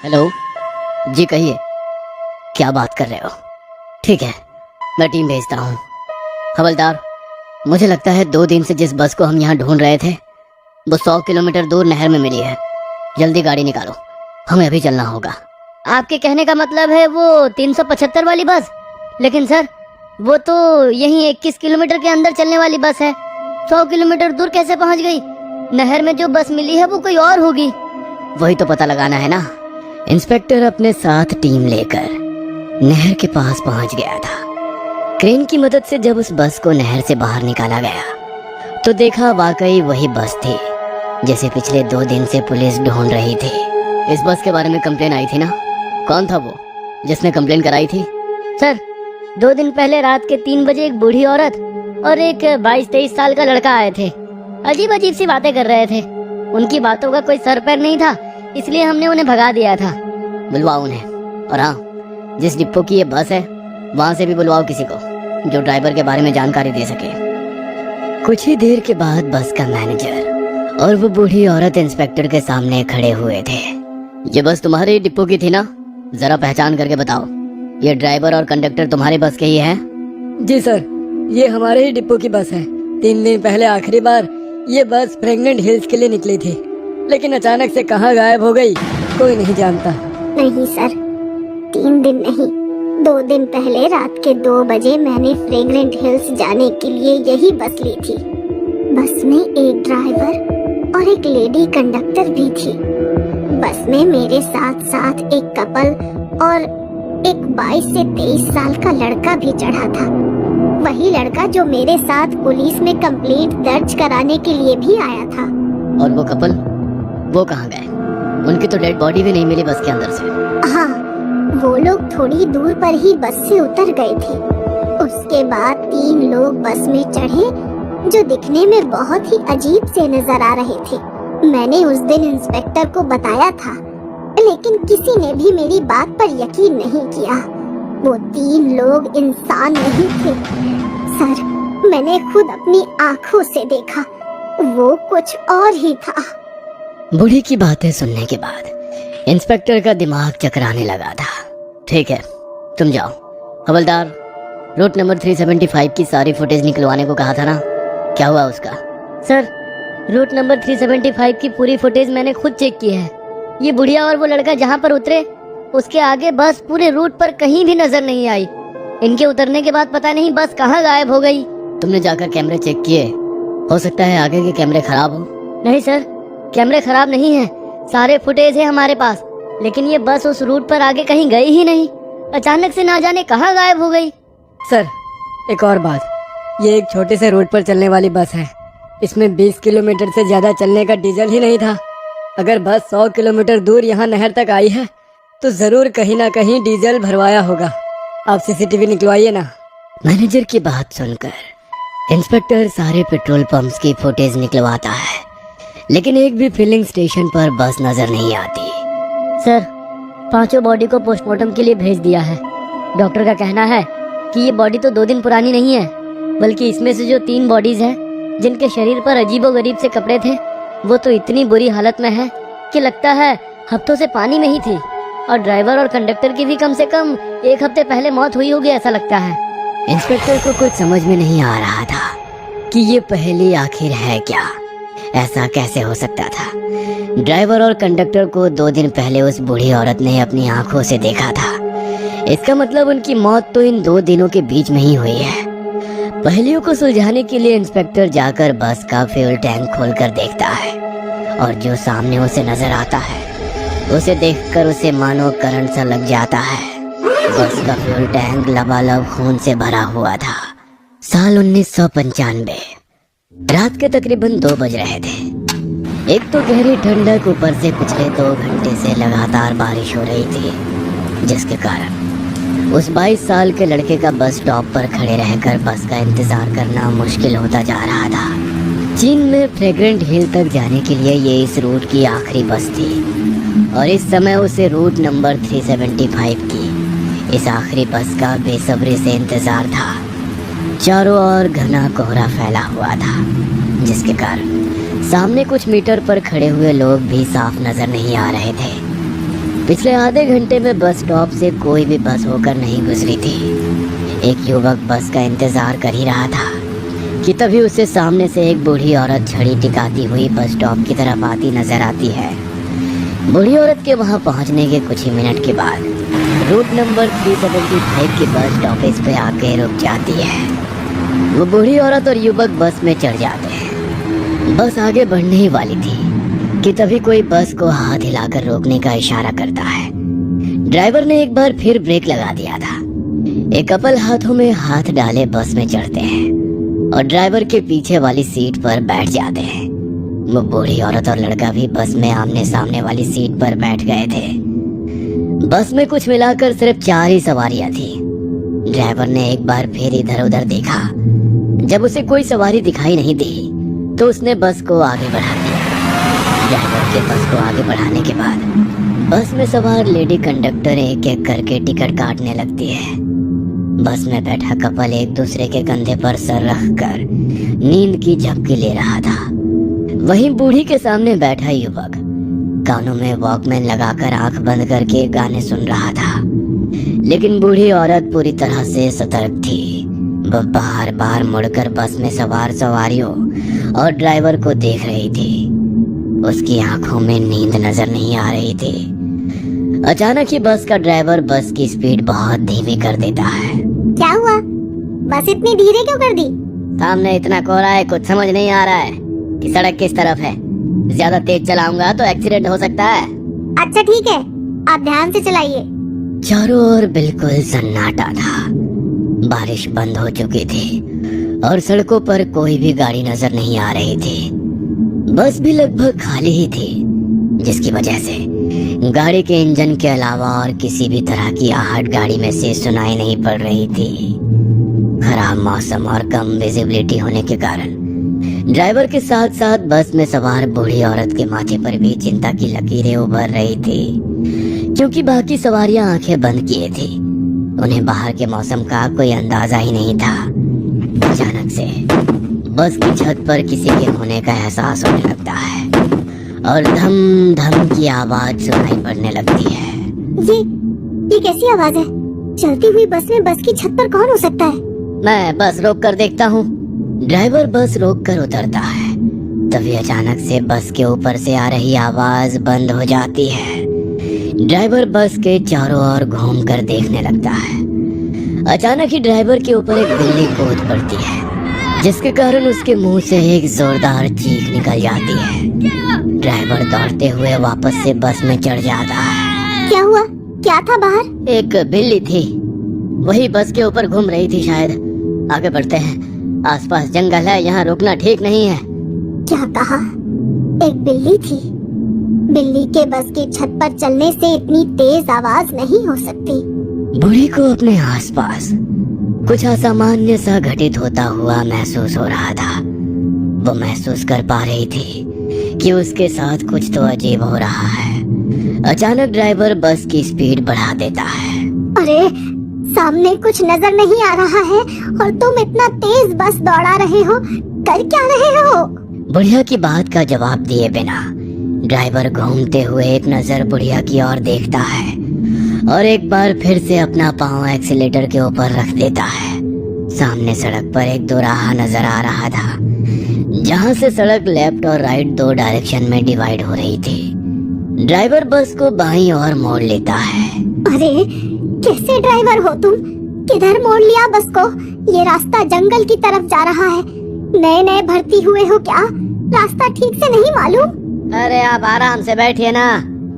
Hello जी, कहिए क्या बात कर रहे हो। ठीक है, मैं टीम भेजता हूँ। हवलदार, मुझे लगता है 2 दिन से जिस बस को हम यहाँ ढूंढ रहे थे वो 100 किलोमीटर दूर नहर में मिली है। जल्दी गाड़ी निकालो, हमें अभी चलना होगा। आपके कहने का मतलब है वो 375 वाली बस? लेकिन सर, वो तो यहीं 21 किलोमीटर के अंदर चलने वाली बस है। 100 किलोमीटर दूर कैसे पहुँच गई? नहर में जो बस मिली है वो कोई और होगी। वही तो पता लगाना है ना। इंस्पेक्टर अपने साथ टीम लेकर नहर के पास पहुंच गया था। क्रेन की मदद से जब उस बस को नहर से बाहर निकाला गया तो देखा वाकई वही बस थी जिसे पिछले 2 दिन से पुलिस ढूंढ रही थी। इस बस के बारे में कंप्लेन आई थी ना? कौन था वो जिसने कंप्लेन कराई थी? सर, 2 दिन पहले रात के 3 बजे एक बूढ़ी औरत और एक 22-23 साल का लड़का आए थे। अजीब अजीब सी बातें कर रहे थे। उनकी बातों का कोई सर पैर नहीं था, इसलिए हमने उन्हें भगा दिया था। बुलवाओ उन्हें। और हाँ, जिस डिपो की ये बस है वहाँ से भी बुलवाओ किसी को जो ड्राइवर के बारे में जानकारी दे सके। कुछ ही देर के बाद बस का मैनेजर और वो बूढ़ी औरत इंस्पेक्टर के सामने खड़े हुए थे। ये बस तुम्हारे डिपो की थी ना? जरा पहचान करके बताओ, ये ड्राइवर और कंडक्टर तुम्हारे बस के ही हैं? जी सर, ये हमारे ही डिपो की बस है। 3 दिन पहले आखिरी बार ये बस फ्रेगनेंट हिल्स के लिए निकली थी, लेकिन अचानक से कहाँ गायब हो गई कोई नहीं जानता। नहीं सर, 3 दिन नहीं, 2 दिन पहले रात के 2 बजे मैंने फ्रेगनेंट हिल्स जाने के लिए यही बस ली थी। बस में एक ड्राइवर और एक लेडी कंडक्टर भी थी। बस में मेरे साथ साथ एक कपल और एक 22 से 23 साल का लड़का भी चढ़ा था। वही लड़का जो मेरे साथ पुलिस में कंप्लेंट दर्ज कराने के लिए भी आया था। और वो कपल, वो कहाँ गए? उनकी तो डेड बॉडी भी नहीं मिली बस के अंदर से। हाँ, वो लोग थोड़ी दूर पर ही बस से उतर गए थे। उसके बाद 3 लोग बस में चढ़े जो दिखने में बहुत ही अजीब से नजर आ रहे थे। मैंने उस दिन इंस्पेक्टर को बताया था, लेकिन किसी ने भी मेरी बात पर यकीन नहीं किया। वो 3 लोग इंसान नहीं थे सर, मैंने खुद अपनी आँखों से देखा। वो कुछ और ही था। बूढ़ी की बातें सुनने के बाद इंस्पेक्टर का दिमाग चकराने लगा था। ठीक है, तुम जाओ। हवलदार, रूट नंबर 375 की सारी फुटेज निकलवाने को कहा था ना, क्या हुआ उसका? सर, रूट नंबर 375 की पूरी फुटेज मैंने खुद चेक की है। ये बुढ़िया और वो लड़का जहाँ पर उतरे उसके आगे बस पूरे रूट पर कहीं भी नजर नहीं आई। इनके उतरने के बाद पता नहीं बस कहाँ गायब हो गई। तुमने जाकर कैमरे चेक किए? हो सकता है आगे के कैमरे खराब हो। नहीं सर, कैमरे खराब नहीं है, सारे फुटेज है हमारे पास, लेकिन ये बस उस रूट पर आगे कहीं गई ही नहीं। अचानक से ना जाने कहाँ गायब हो गई। सर, एक और बात, ये एक छोटे से रोड पर चलने वाली बस है। इसमें 20 किलोमीटर से ज्यादा चलने का डीजल ही नहीं था। अगर बस 100 किलोमीटर दूर यहाँ नहर तक आई है तो जरूर कहीं ना कहीं डीजल भरवाया होगा। आप सीसीटीवी निकलवाइए ना। मैनेजर की बात सुनकर इंस्पेक्टर सारे पेट्रोल पंप्स की फुटेज निकलवाता है, लेकिन एक भी फिलिंग स्टेशन पर बस नजर नहीं आती। सर, 5 बॉडी को पोस्टमार्टम के लिए भेज दिया है। डॉक्टर का कहना है कि ये बॉडी तो 2 दिन पुरानी नहीं है, बल्कि इसमें से जो 3 बॉडीज हैं जिनके शरीर पर अजीबोगरीब से कपड़े थे वो तो इतनी बुरी हालत में है कि लगता है हफ्तों से पानी में ही थी। और ड्राइवर और कंडक्टर की भी कम से कम 1 हफ्ते पहले मौत हुई होगी, ऐसा लगता है। इंस्पेक्टर को कुछ समझ में नहीं आ रहा था कि ये पहेली आखिर है क्या। ऐसा कैसे हो सकता था? ड्राइवर और कंडक्टर को 2 दिन पहले उस बूढ़ी औरत ने अपनी आंखों से देखा था। इसका मतलब उनकी मौत तो इन 2 दिनों के बीच में ही हुई है। पहेलियों को सुलझाने के लिए इंस्पेक्टर जाकर बस का फ्यूल टैंक खोलकर देखता है, और जो सामने उसे नजर आता है उसे देखकर उसे मानो करंट सा लग जाता है। बस का फ्यूल टैंक लबालब खून से भरा हुआ था। साल 1995, रात के तकरीबन 2 बज रहे थे। एक तो गहरी ठंडक, ऊपर से पिछले 2 घंटे से लगातार बारिश हो रही थी, जिसके कारण उस 22 साल के लड़के का बस स्टॉप पर खड़े रहकर बस का इंतजार करना मुश्किल होता जा रहा था। चीन में फ्रेग्रेंट हिल तक जाने के लिए ये इस रूट की आखिरी बस थी, और इस समय उसे रूट नंबर 375 की इस आखिरी बस का बेसब्री से इंतजार था। चारों ओर घना कोहरा फैला हुआ था, जिसके कारण सामने कुछ मीटर पर खड़े हुए लोग भी साफ नजर नहीं आ रहे थे। पिछले आधे घंटे में बस स्टॉप से कोई भी बस होकर नहीं गुजरी थी। एक युवक बस का इंतजार कर ही रहा था कि तभी उसे सामने से एक बूढ़ी औरत छड़ी टिकाती हुई बस स्टॉप की तरफ आती नजर आती है। बूढ़ी औरत के वहां पहुंचने के कुछ ही मिनट के बाद रूट नंबर 375 की बस स्टॉपेज पे आके रुक जाती है। वो बूढ़ी औरत और युवक बस में चढ़ जाते हैं। बस आगे बढ़ने ही वाली थी कि तभी कोई बस को हाथ हिलाकर रोकने का इशारा करता है। ड्राइवर ने एक बार फिर ब्रेक लगा दिया था। एक कपल हाथों में हाथ डाले बस में चढ़ते हैं और ड्राइवर के पीछे वाली सीट पर बैठ जाते हैं। वो बूढ़ी औरत और लड़का भी बस में आमने सामने वाली सीट पर बैठ गए थे। बस में कुछ मिलाकर सिर्फ 4 ही सवारियां थी। ड्राइवर ने एक बार फिर इधर उधर देखा। जब उसे कोई सवारी दिखाई नहीं दी तो उसने बस को आगे बढ़ा दिया। ड्राइवर के बस को आगे बढ़ाने के बाद बस में सवार लेडी कंडक्टर एक एक करके टिकट काटने लगती है। बस में बैठा कपल एक दूसरे के कंधे पर सर रखकर नींद की झपकी ले रहा था। वहीं बूढ़ी के सामने बैठा युवक कानों में वॉकमैन लगाकर आंख बंद करके गाने सुन रहा था। लेकिन बूढ़ी औरत पूरी तरह से सतर्क थी। वह बार बार मुड़कर बस में सवार सवारियों और ड्राइवर को देख रही थी। उसकी आंखों में नींद नजर नहीं आ रही थी। अचानक ही बस का ड्राइवर बस की स्पीड बहुत धीमी कर देता है। क्या हुआ? बस इतनी धीरे क्यों कर दी? सामने इतना कोहरा है, कुछ समझ नहीं आ रहा है कि सड़क किस तरफ है। ज्यादा तेज चलाऊंगा तो एक्सीडेंट हो सकता है। अच्छा ठीक है, आप ध्यान से चलाइए। चारों ओर बिल्कुल सन्नाटा था। बारिश बंद हो चुकी थी और सड़कों पर कोई भी गाड़ी नजर नहीं आ रही थी। बस भी लगभग खाली ही थी, जिसकी वजह से गाड़ी के इंजन के अलावा और किसी भी तरह की आहट गाड़ी में से सुनाई नहीं पड़ रही थी। खराब मौसम और कम विजिबिलिटी होने के कारण ड्राइवर के साथ साथ बस में सवार बूढ़ी औरत के माथे पर भी चिंता की लकीरें उभर रही थी, क्योंकि बाकी सवारियां आंखें बंद किए थी। उन्हें बाहर के मौसम का कोई अंदाजा ही नहीं था। अचानक से बस की छत पर किसी के होने का एहसास होने लगता है और धम धम की आवाज सुनाई पड़ने लगती है। ये कैसी आवाज है? चलती हुई बस में बस की छत पर कौन हो सकता है? मैं बस रोक कर देखता हूँ। ड्राइवर बस रोक कर उतरता है। तभी अचानक से बस के ऊपर से आ रही आवाज बंद हो जाती है। ड्राइवर बस के चारों ओर घूम कर देखने लगता है। अचानक ही ड्राइवर के ऊपर एक बिल्ली कूद पड़ती है, जिसके कारण उसके मुंह से एक जोरदार चीख निकल जाती है। ड्राइवर दौड़ते हुए वापस से बस में चढ़ जाता है। क्या हुआ? क्या था बाहर? एक बिल्ली थी, वही बस के ऊपर घूम रही थी शायद। आगे बढ़ते हैं, आसपास जंगल है, यहाँ रुकना ठीक नहीं है। क्या कहा? एक बिल्ली थी? बिल्ली के बस की छत पर चलने से इतनी तेज आवाज नहीं हो सकती। बूढ़ी को अपने आसपास कुछ असामान्य सा घटित होता हुआ महसूस हो रहा था। वो महसूस कर पा रही थी कि उसके साथ कुछ तो अजीब हो रहा है। अचानक ड्राइवर बस की स्पीड बढ़ा देता है। अरे सामने कुछ नजर नहीं आ रहा है और तुम इतना तेज बस दौड़ा रहे हो, कर क्या रहे हो? बुढ़िया की बात का जवाब दिए बिना ड्राइवर घूमते हुए एक नजर बुढ़िया की ओर देखता है और एक बार फिर से अपना पांव एक्सीलेटर के ऊपर रख देता है। सामने सड़क पर एक दोराहा नजर आ रहा था, जहां से सड़क लेफ्ट और राइट 2 डायरेक्शन में डिवाइड हो रही थी। ड्राइवर बस को बाईं ओर मोड़ लेता है। अरे कैसे ड्राइवर हो तुम? किधर मोड़ लिया बस को? ये रास्ता जंगल की तरफ जा रहा है। नए नए भर्ती हुए हो क्या? रास्ता ठीक से नहीं मालूम? अरे आप आराम से बैठिए ना,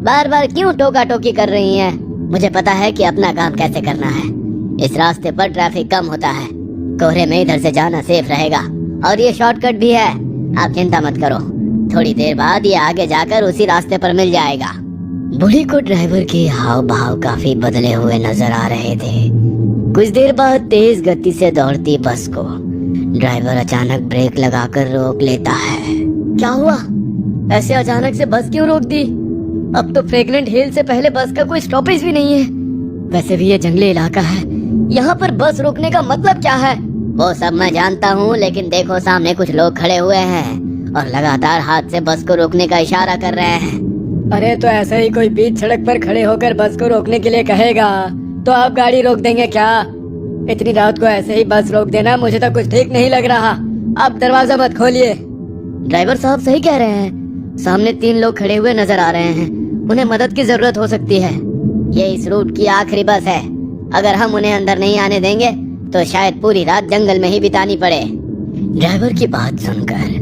बार बार क्यों टोका टोकी कर रही हैं? मुझे पता है कि अपना काम कैसे करना है। इस रास्ते पर ट्रैफिक कम होता है, कोहरे में इधर से जाना सेफ रहेगा और ये शॉर्टकट भी है। आप चिंता मत करो, थोड़ी देर बाद ये आगे जाकर उसी रास्ते पर मिल जाएगा। बूढ़ी को ड्राइवर के हाव भाव काफी बदले हुए नजर आ रहे थे। कुछ देर बाद तेज गति से दौड़ती बस को ड्राइवर अचानक ब्रेक लगाकर रोक लेता है। क्या हुआ? ऐसे अचानक से बस क्यों रोक दी? अब तो फ्रैगनेंट हिल से पहले बस का कोई स्टॉपेज भी नहीं है। वैसे भी ये जंगली इलाका है, यहाँ पर बस रोकने का मतलब क्या है? वो सब मैं जानता हूँ, लेकिन देखो सामने कुछ लोग खड़े हुए हैं और लगातार हाथ से बस को रोकने का इशारा कर रहे हैं। अरे तो ऐसे ही कोई बीच सड़क पर खड़े होकर बस को रोकने के लिए कहेगा तो आप गाड़ी रोक देंगे क्या? इतनी रात को ऐसे ही बस रोक देना मुझे तो कुछ ठीक नहीं लग रहा। आप दरवाजा मत खोलिए। ड्राइवर साहब सही कह रहे हैं, सामने 3 लोग खड़े हुए नजर आ रहे हैं, उन्हें मदद की जरूरत हो सकती है। ये इस रूट की आखिरी बस है, अगर हम उन्हें अंदर नहीं आने देंगे तो शायद पूरी रात जंगल में ही बितानी पड़े। ड्राइवर की बात सुनकर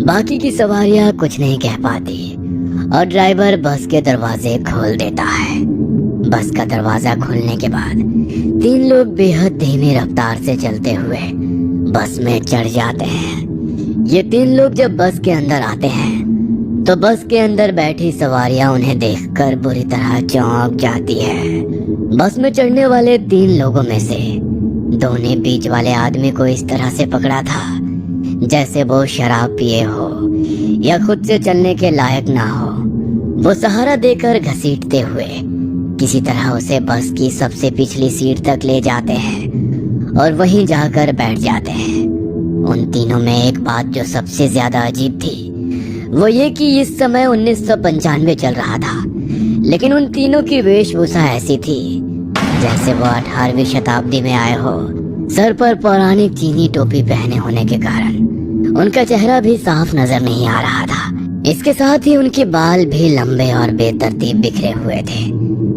बाकी की सवारियां कुछ नहीं कह पाती और ड्राइवर बस के दरवाजे खोल देता है। बस का दरवाजा खोलने के बाद 3 लोग बेहद धीमी रफ्तार से चलते हुए बस में चढ़ जाते हैं। ये 3 लोग जब बस के अंदर आते हैं तो बस के अंदर बैठी सवारियां उन्हें देखकर बुरी तरह चौंक जाती है। बस में चढ़ने वाले 3 लोगों में से 2 ने बीच वाले आदमी को इस तरह से पकड़ा था जैसे वो शराब पिए हो या खुद से चलने के लायक ना हो। वो सहारा देकर घसीटते हुए किसी तरह उसे बस की सबसे पिछली सीट तक ले जाते हैं और वहीं जाकर बैठ जाते हैं। उन तीनों में एक बात जो सबसे ज्यादा अजीब थी वो ये कि इस समय 1995 चल रहा था, लेकिन उन तीनों की वेशभूषा ऐसी थी जैसे वो 18वीं शताब्दी में आए हो। सर पर पौराणिक चीनी टोपी पहने होने के कारण उनका चेहरा भी साफ नजर नहीं आ रहा था। इसके साथ ही उनके बाल भी लंबे और बेतरतीब बिखरे हुए थे,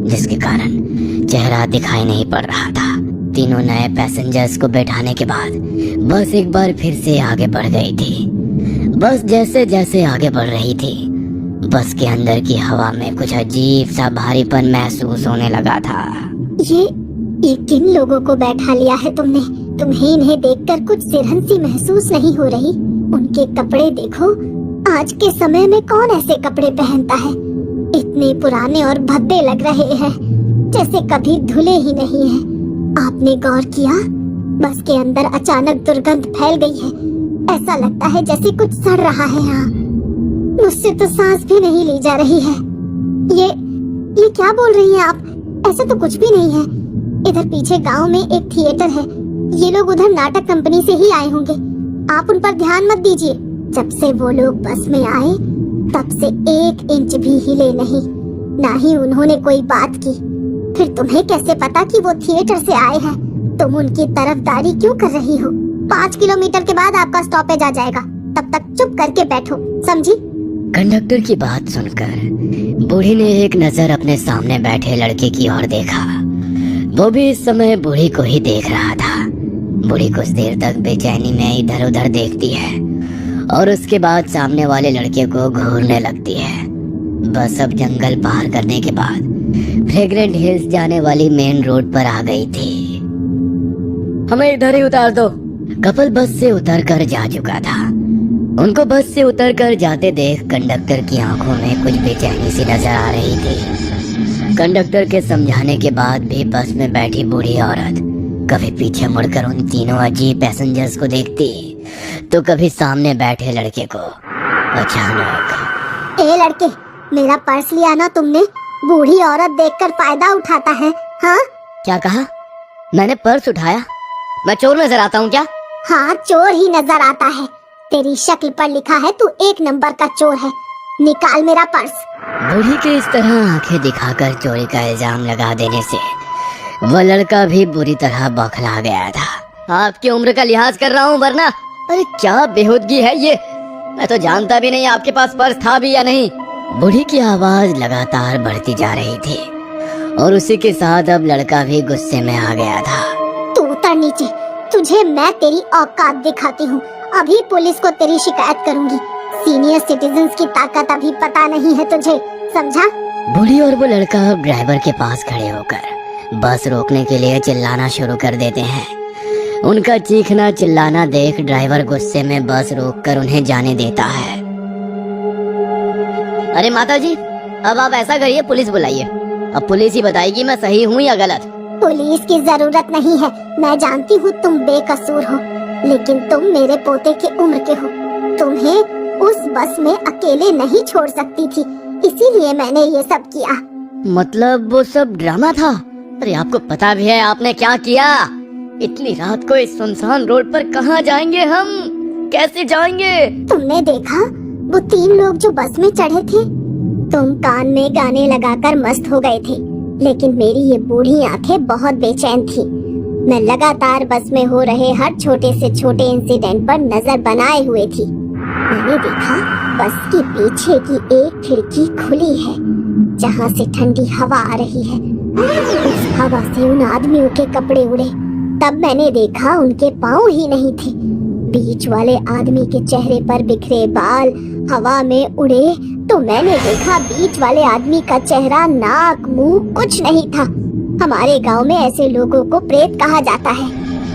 जिसके कारण चेहरा दिखाई नहीं पड़ रहा था। तीनों नए पैसेंजर्स को बैठाने के बाद बस एक बार फिर से आगे बढ़ गई थी। बस जैसे जैसे आगे बढ़ रही थी, बस के अंदर की हवा में कुछ अजीब सा भारीपन महसूस होने लगा था। ये किन लोगों को बैठा लिया है तुमने? तुम्हें इन्हें देखकर कुछ सिरहन सी महसूस नहीं हो रही? उनके कपड़े देखो, आज के समय में कौन ऐसे कपड़े पहनता है? इतने पुराने और भद्दे लग रहे हैं, जैसे कभी धुले ही नहीं है। आपने गौर किया? बस के अंदर अचानक दुर्गंध फैल गई है। ऐसा लगता है जैसे कुछ सड़ रहा है यहाँ। मुझसे तो सांस भी नहीं ली जा रही है। ये क्या बोल रही हैं आप? ऐसा तो कुछ भी नहीं है। इधर पीछे गांव में एक थिएटर है, ये लोग उधर नाटक कंपनी से ही आए होंगे। आप उन पर ध्यान मत दीजिए। जब से वो लोग बस में आए तब से 1 इंच भी हिले नहीं, ना ही उन्होंने कोई बात की। फिर तुम्हें कैसे पता कि वो थिएटर से आए हैं? तुम उनकी तरफदारी क्यों कर रही हो? 5 किलोमीटर के बाद आपका स्टॉपेज आ जाएगा, तब तक चुप करके बैठो, समझी? कंडक्टर की बात सुनकर बूढ़ी ने एक नजर अपने सामने बैठे लड़के की ओर देखा। वो भी इस समय बूढ़ी को ही देख रहा था। बूढ़ी कुछ देर तक बेचैनी में इधर उधर देखती है और उसके बाद सामने वाले लड़के को घूरने लगती है। बस अब जंगल पार करने के बाद फ्रेग्रेंट हिल्स जाने वाली मेन रोड पर आ गई थी। हमें इधर ही उतार दो। कपल बस से उतर कर जा चुका था। उनको बस से उतर कर जाते देख कंडक्टर की आंखों में कुछ बेचैनी सी नजर आ रही थी। कंडक्टर के समझाने के बाद भी बस में बैठी बूढ़ी औरत कभी पीछे मुड़कर उन तीनों अजीब पैसेंजर्स को देखती तो कभी सामने बैठे लड़के को। अचानक, ए लड़के, मेरा पर्स लिया ना तुमने? बूढ़ी औरत देखकर फायदा उठाता है, हाँ? क्या कहा? मैंने पर्स उठाया? मैं चोर नजर आता हूँ क्या? हाँ, चोर ही नजर आता है। तेरी शक्ल पर लिखा है तू 1 नंबर का चोर है। निकाल मेरा पर्स। बूढ़ी के इस तरह आंखें दिखाकर चोरी का इल्जाम लगा देने से वो लड़का भी बुरी तरह बौखला गया था। आपकी उम्र का लिहाज कर रहा हूँ वरना। अरे क्या बेहूदगी है ये, मैं तो जानता भी नहीं आपके पास पर्स था भी या नहीं। बूढ़ी की आवाज लगातार बढ़ती जा रही थी और उसी के साथ अब लड़का भी गुस्से में आ गया था। तू उतर नीचे, तुझे मैं तेरी औकात दिखाती हूँ। अभी पुलिस को तेरी शिकायत करूँगी। सीनियर सिटीजन्स की ताकत अभी पता नहीं है तुझे, समझा? बूढ़ी और वो लड़का अब ड्राइवर के पास खड़े होकर बस रोकने के लिए चिल्लाना शुरू कर देते हैं। उनका चीखना चिल्लाना देख ड्राइवर गुस्से में बस रोककर उन्हें जाने देता है। अरे माता जी, अब आप ऐसा करिए, पुलिस बुलाइए। अब पुलिस ही बताएगी मैं सही हूँ या गलत। पुलिस की जरूरत नहीं है। मैं जानती हूँ तुम बेकसूर हो, लेकिन तुम मेरे पोते के उम्र के हो। तुम्हें उस बस में अकेले नहीं छोड़ सकती थी, इसीलिए मैंने ये सब किया। मतलब वो सब ड्रामा था? अरे आपको पता भी है आपने क्या किया? इतनी रात को इस सुनसान रोड पर कहाँ जाएंगे हम? कैसे जाएंगे? तुमने देखा वो 3 लोग जो बस में चढ़े थे? तुम कान में गाने लगाकर मस्त हो गए थे, लेकिन मेरी ये बूढ़ी आंखें बहुत बेचैन थी। मैं लगातार बस में हो रहे हर छोटे से छोटे इंसिडेंट पर नजर बनाए हुए थी। मैंने देखा बस के पीछे की एक खिड़की खुली है, जहाँ से ठंडी हवा आ रही है। उस हवा से उन आदमियों के कपड़े उड़े। तब मैंने देखा उनके पाँव ही नहीं थे। बीच वाले आदमी के चेहरे पर बिखरे बाल हवा में उड़े तो मैंने देखा बीच वाले आदमी का चेहरा, नाक, मुंह कुछ नहीं था। हमारे गांव में ऐसे लोगों को प्रेत कहा जाता है।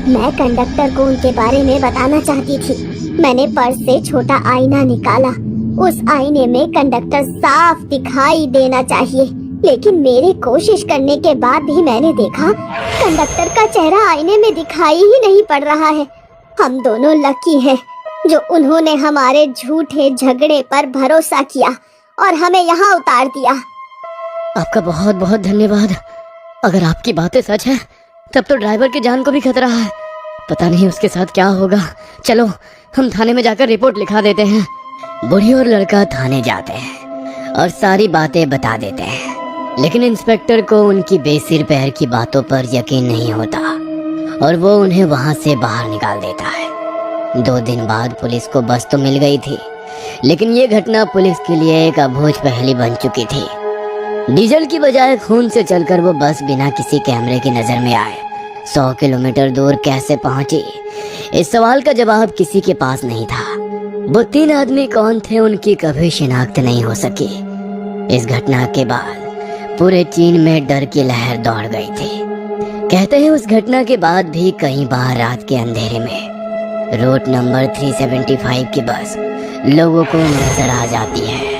मैं कंडक्टर को उनके बारे में बताना चाहती थी। मैंने पर्स से छोटा आईना निकाला। उस आईने में कंडक्टर साफ दिखाई देना चाहिए, लेकिन मेरी कोशिश करने के बाद भी मैंने देखा कंडक्टर का चेहरा आईने में दिखाई ही नहीं पड़ रहा है। हम दोनों लकी हैं जो उन्होंने हमारे झूठे झगड़े पर भरोसा किया और हमें यहाँ उतार दिया। आपका बहुत बहुत धन्यवाद। अगर आपकी बातें सच है तब तो ड्राइवर की जान को भी खतरा है। पता नहीं उसके साथ क्या होगा। चलो हम थाने में जाकर रिपोर्ट लिखा देते हैं। बूढ़ी और लड़का थाने जाते हैं और सारी बातें बता देते हैं, लेकिन इंस्पेक्टर को उनकी बेसिर पैर की बातों पर यकीन नहीं होता और वो उन्हें वहां से बाहर निकाल देता है। 2 दिन बाद पुलिस को बस तो मिल गई थी, लेकिन ये घटना पुलिस के लिए एक अबूझ पहेली बन चुकी थी। डीजल की बजाय खून से चलकर वो बस बिना किसी कैमरे की नजर में आए 100 किलोमीटर दूर कैसे पहुंची? इस सवाल का जवाब किसी के पास नहीं था। वो 3 आदमी कौन थे उनकी कभी शिनाख्त नहीं हो सकी। इस घटना के बाद पूरे चीन में डर की लहर दौड़ गई थी। कहते हैं उस घटना के बाद भी कई बार रात के अंधेरे में रूट नंबर 375 की बस लोगों को नजर आ जाती है।